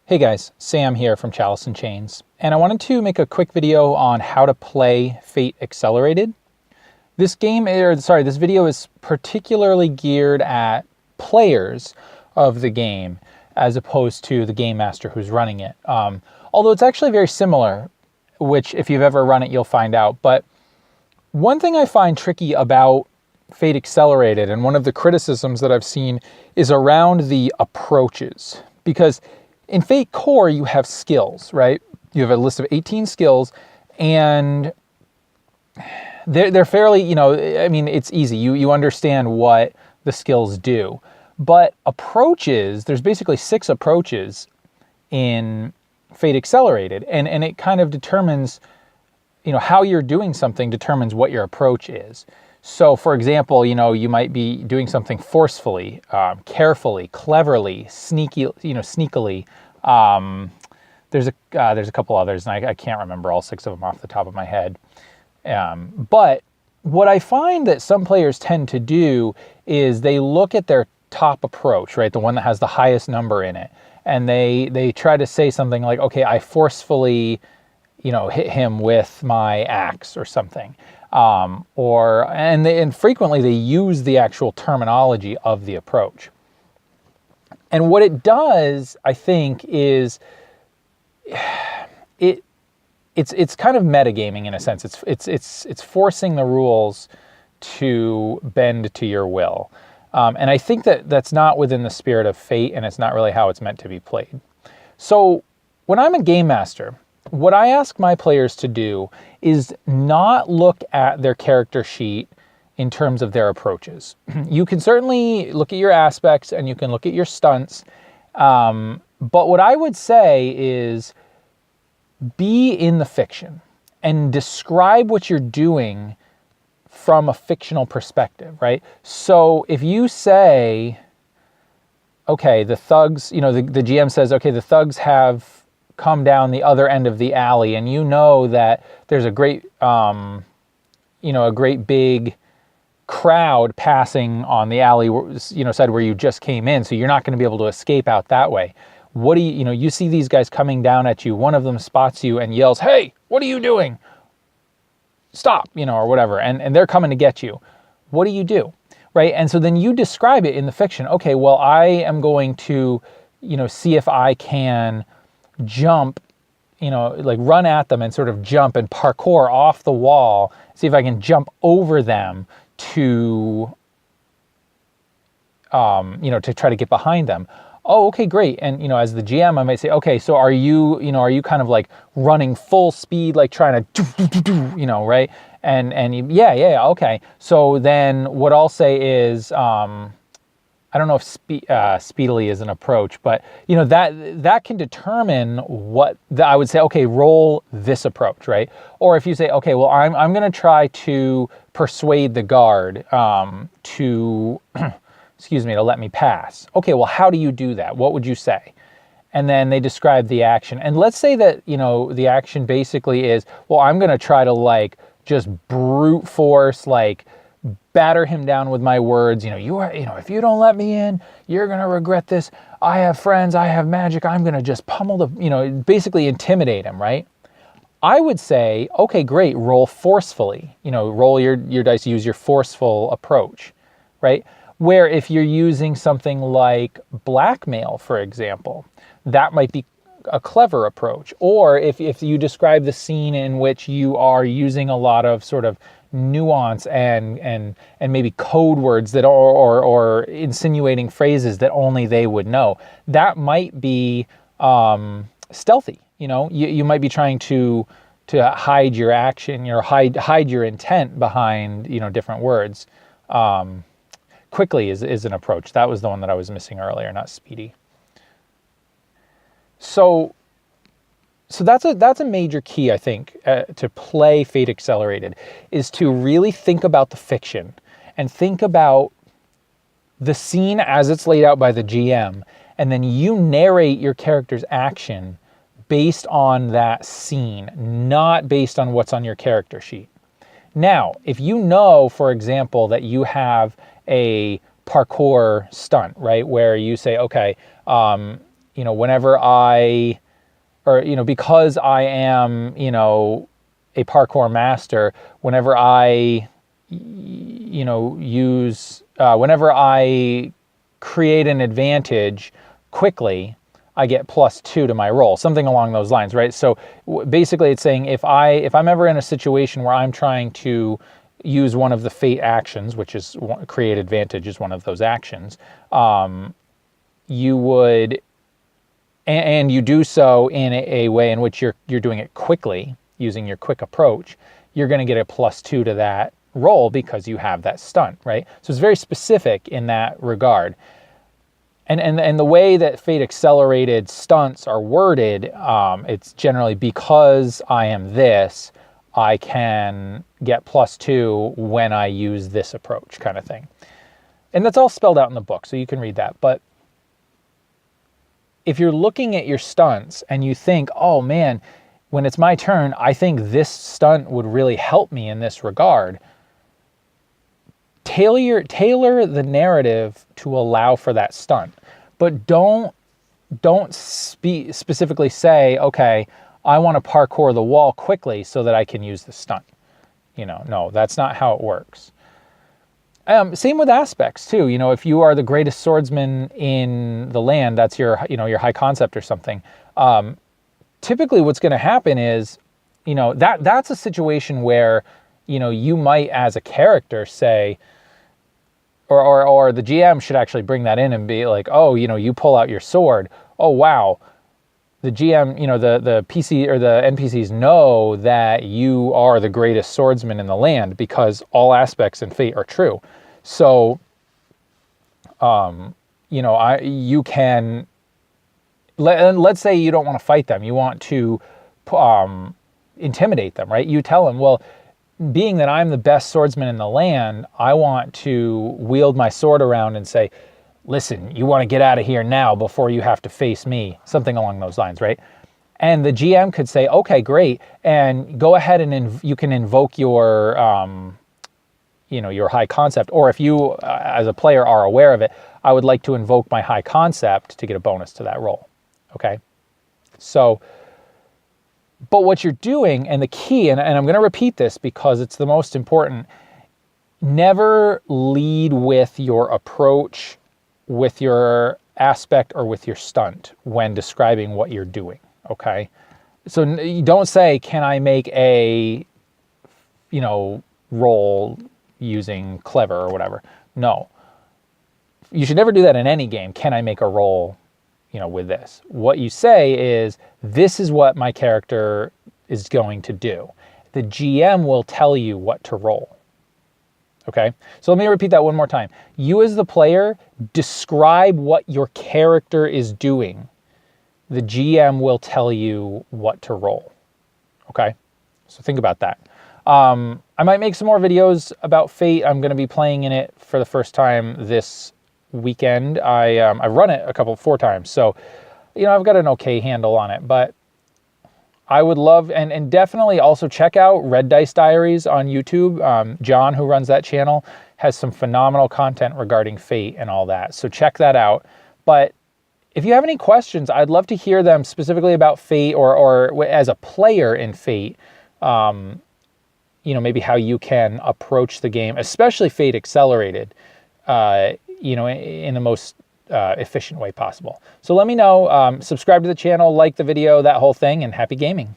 Hey guys, Sam here from Chalice and Chains, and I wanted to make a quick video on how to play Fate Accelerated. This video is particularly geared at players of the game as opposed to the game master who's running it. Although it's actually very similar, which if you've ever run it, you'll find out. But one thing I find tricky about Fate Accelerated, and one of the criticisms that I've seen, is around the approaches. Because in Fate Core, you have skills, right? You have a list of 18 skills, and they're fairly, it's easy. You understand what the skills do. But approaches, there's basically 6 approaches in Fate Accelerated, and it kind of determines, how you're doing something determines what your approach is. So, for example, you might be doing something forcefully, carefully, cleverly, sneakily. There's a couple others, and I can't remember all 6 of them off the top of my head. But what I find that some players tend to do is they look at their top approach, right, the one that has the highest number in it, and they try to say something like, okay, I forcefully, hit him with my axe or something. And frequently they use the actual terminology of the approach. And what it does, I think, is it's kind of metagaming in a sense. It's forcing the rules to bend to your will. And I think that's not within the spirit of Fate, and it's not really how it's meant to be played. So when I'm a game master, what I ask my players to do is not look at their character sheet in terms of their approaches. You can certainly look at your aspects and you can look at your stunts. But what I would say is be in the fiction and describe what you're doing from a fictional perspective, right? So if you say, okay, the thugs, the GM says, okay, the thugs have come down the other end of the alley, and that there's a great, a great big crowd passing on the alley, side where you just came in, so you're not going to be able to escape out that way. What do you see these guys coming down at you, one of them spots you and yells, "Hey, what are you doing? Stop," or whatever, and they're coming to get you. What do you do, right? And so then you describe it in the fiction. Okay, well, I am going to, see if I can jump, run at them and sort of jump and parkour off the wall, see if I can jump over them to, to try to get behind them. Oh, okay, great. And, as the GM, I might say, okay, so are you kind of like running full speed, like trying to, right? And yeah, okay. So then what I'll say is, I don't know if speedily is an approach, but that can determine what I would say. Okay, roll this approach, right? Or if you say, okay, well, I'm going to try to persuade the guard to to let me pass. Okay, well, how do you do that? What would you say? And then they describe the action. And let's say that the action basically is, well, I'm going to try to just brute force batter him down with my words. If you don't let me in, you're going to regret this. I have friends, I have magic. I'm going to just pummel basically intimidate him, right? I would say, okay, great. Roll forcefully, roll your dice, use your forceful approach, right? Where if you're using something like blackmail, for example, that might be a clever approach. Or if you describe the scene in which you are using a lot of sort of nuance and maybe code words that or insinuating phrases that only they would know, that might be stealthy. You might be trying to hide your action, hide your intent behind different words. Quickly is an approach. That was the one that I was missing earlier, not speedy. So that's a major key, I think, to play Fate Accelerated, is to really think about the fiction and think about the scene as it's laid out by the GM, and then you narrate your character's action based on that scene, not based on what's on your character sheet. Now, if for example, that you have a parkour stunt, right, where you say, okay, whenever because I am, a parkour master, whenever I, whenever I create an advantage quickly, I get +2 to my roll, something along those lines, right? So basically it's saying if I'm ever in a situation where I'm trying to use one of the fate actions, which is create advantage is one of those actions, you would, and you do so in a way in which you're doing it quickly, using your quick approach, you're going to get a +2 to that roll because you have that stunt, right? So it's very specific in that regard. And the way that Fate Accelerated stunts are worded, it's generally because I am this, I can get +2 when I use this approach, kind of thing. And that's all spelled out in the book, so you can read that. But if you're looking at your stunts and you think, oh man, when it's my turn, I think this stunt would really help me in this regard, tailor the narrative to allow for that stunt. But don't specifically say, okay, I want to parkour the wall quickly so that I can use the stunt. No, that's not how it works. Same with aspects too. If you are the greatest swordsman in the land, that's your high concept or something. Typically what's going to happen is, that's a situation where, you might as a character say, or the GM should actually bring that in and be like, oh, you pull out your sword. Oh, wow. The GM, the PC or the NPCs know that you are the greatest swordsman in the land because all aspects in Fate are true. So, you can, let's say you don't want to fight them. You want to intimidate them, right? You tell them, well, being that I'm the best swordsman in the land, I want to wield my sword around and say, listen, you want to get out of here now before you have to face me, something along those lines, right? And the GM could say, okay, great, and go ahead and you can invoke your, your high concept, or if you, as a player, are aware of it, I would like to invoke my high concept to get a bonus to that roll, okay? So, but what you're doing, and the key, and I'm going to repeat this because it's the most important, never lead with your approach, with your aspect, or with your stunt when describing what you're doing, okay? So you don't say, can I make a, roll using clever or whatever. No. You should never do that in any game. Can I make a roll, with this? What you say is, this is what my character is going to do. The GM will tell you what to roll. Okay? So let me repeat that one more time. You as the player, describe what your character is doing. The GM will tell you what to roll. Okay? So think about that. I might make some more videos about Fate. I'm going to be playing in it for the first time this weekend. I've run it 4 times, so I've got an okay handle on it. But I would love, and definitely also check out Red Dice Diaries on YouTube. John, who runs that channel, has some phenomenal content regarding Fate and all that. So check that out. But if you have any questions, I'd love to hear them specifically about Fate or as a player in Fate. Maybe how you can approach the game, especially Fate Accelerated, in the most efficient way possible. So let me know, subscribe to the channel, like the video, that whole thing, and happy gaming.